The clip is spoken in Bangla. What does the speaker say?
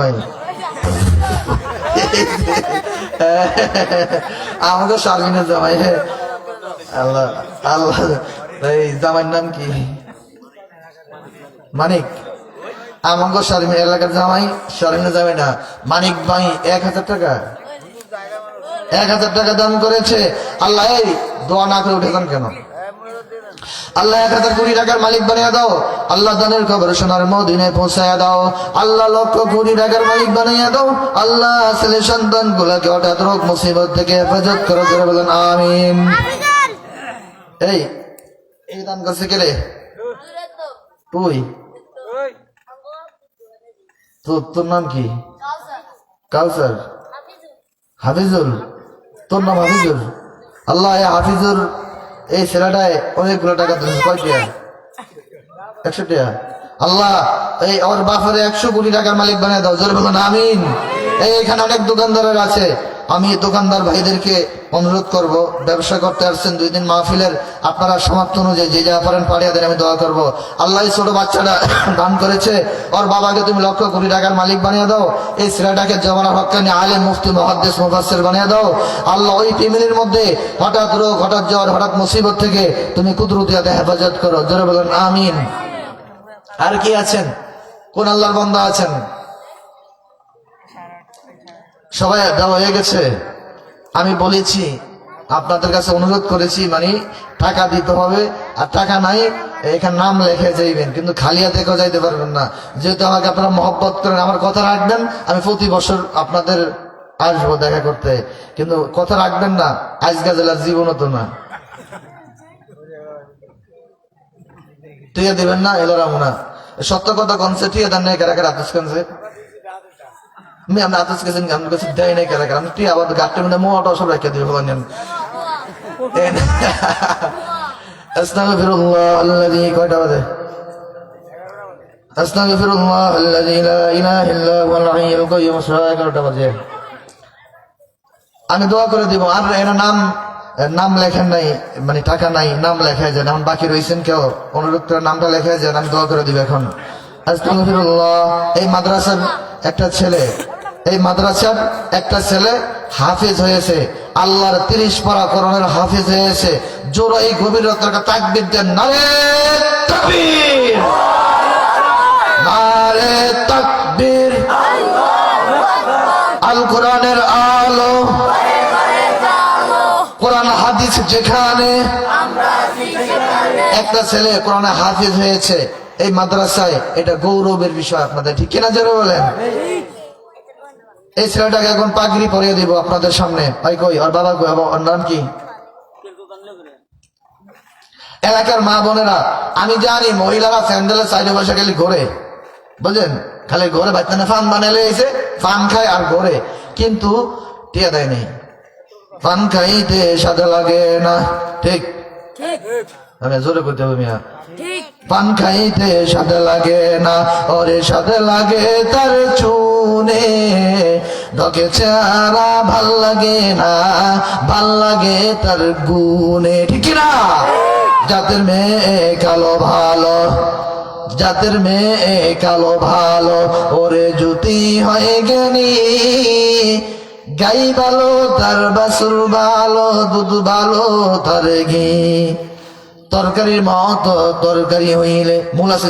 জামাই আমাকে শারমিনের জামাই আল্লাহ আল্লাহ এই জামাইয়ের নাম কি মানিক আমাকে শারমিন এলাকার জামাই শারমিনের জামাই না মানিক ভাই 1000 টাকা 1000 টাকা দান করেছে আল্লাহ এই দোয়া না করে উঠেছেন কেন আল্লাহ 1000 কোটি টাকার মালিক বানিয়ে দাও আল্লাহ দানের খবর সোনার মদিনায় পৌঁছায় দাও আল্লাহ লক্ষ কোটি টাকার মালিক বানিয়ে দাও আল্লাহ ছেলে সন্তান গুলাকে হঠাৎ রোগ মুসিবত থেকে হেফাজত করো করে বলেন আমিন এই এই দান করছে কে রে তুই তোর নাম কি কাউসার হাফিজুল তোর নাম হাফিজুল আল্লাহ হাফিজুল এই ছেলেটায় অনেকগুলো টাকা দিয়েছে কয় টাকা 100 টাকা আল্লাহ এই ওর বাপরে 100 কোটি টাকার মালিক বানিয়ে দাও জোরে বলুন আমিন এখানে অনেক দোকানদার আছে আমি দোকানদার ভাইদেরকে অনুরোধ করব ব্যবসা করতে আসছেন 2 দিন মাহফিলের আপনারা সমাপ্ত অনুযায়ী যে যা পারেন পাঠিয়ে দেন আমি দোয়া করব আল্লাহ ছোট বাচ্চাটা দান করেছে ওর বাবাকে তুমি লক্ষ কোটি টাকার মালিক বানিয়ে দাও এই ছেলেটাকে জমানার হক্কানি আলেম মুফতি মুহাদ্দিস মুফাসসির বানিয়ে দাও আল্লাহ ওই ফ্যামিলির মধ্যে হঠাৎ রোগ হঠাৎ জ্বর হঠাৎ মুসিবত থেকে তুমি কুদরতিয়াতে হেফাজত করো জোরে বলুন আমিন আর কি আছেন কোন আল্লাহর বান্দা আছেন সবাই দেওয়া হয়ে গেছে আমি বলেছি আপনাদের কাছে অনুরোধ করেছি মানে টাকা দিতে হবে আর টাকা নাই এখানে নাম লিখে যাইবেন কিন্তু খালি হাতে কেউ যাইতে পারবেন না যেহেতু আমাকে আপনারা মহব্বত করেন আমার কথা রাখবেন আমি প্রতি বছর আপনাদের আসবো দেখা করতে কিন্তু কথা রাখবেন না আজকা জেলার জীবনও তো না টিয়া দিবেন না এলো রামুনা সত্য কথা কনসে টিয়া দেন নাই কারা কারা আতুস কনসে আমি আতুস গেছেন আমি কাছে দেয় নাই কারা কারা আমি টিয়া আবার গাট্টের মধ্যে মোটা সব রেখে দিয়ে বলেন আস্তাগফিরুল্লাহ আল্লাযী কয়টা বাজে আস্তাগফিরুল্লাহ আল্লাযী লা ইলাহা ইল্লা হুয়াল হাইয়ুল কাইয়্যুম 11টা বাজে আমি দোয়া করে দিব আর এর নাম লেখেন নাই মানে টাকা নাই নাম লেখায় যান এখন বাকি রয়েছেন কেউ অনুরোধ করে নামটা লেখায় যান আমি দোয়া করে দিব এখন আস্তাগফিরুল্লাহ এই মাদ্রাসার একটা ছেলে হাফেজ হয়েছে আল্লাহর 30 পারা কোরআনের হাফেজ হয়েছে জোরে এই গভীর রাতের তাকবীর দেন নারে তাকবীর নারে তাকবীর আল কোরআনের আলো কোরআন হাদিস যেখানে একটা ছেলে কোরআনে হাফেজ হয়েছে এই মাদ্রাসায় এটা গৌরবের বিষয় আপনাদের ঠিক কিনা জোরে বলেন এই ছেলেটাকে এখন পাগড়ি পরিয়ে দিব আপনাদের সামনে ভাই কই আর বাবা কই ওর নাম কি এলাকার মা বোনেরা আমি জানি মহিলারা স্যান্ডেলের সাইডে বসে গেলে ঘোরে বুঝলেন খালি ঘোরে বাচ্চা ফান বানালে এসে ফান খায় আর ঘোরে কিন্তু টিয়া দেয় নেই পান খাইতে স্বাদ লাগে না ঠিক মানে জোরে করতে হবে মিয়া পান খাইতে স্বাদ লাগে না ওরে স্বাদ লাগে তার চুনে ঢকে চেহারা ভাল লাগে না ভাল লাগে তার গুণে ঠিক না জাতের মেয়ে কালো ভালো ওরে জুতি হয়ে গেলি গাই ভালো তার বাসুর ভালো দুধ ভালো তার ঘি তরকারির মতো তরকারি হইলে মূল আছে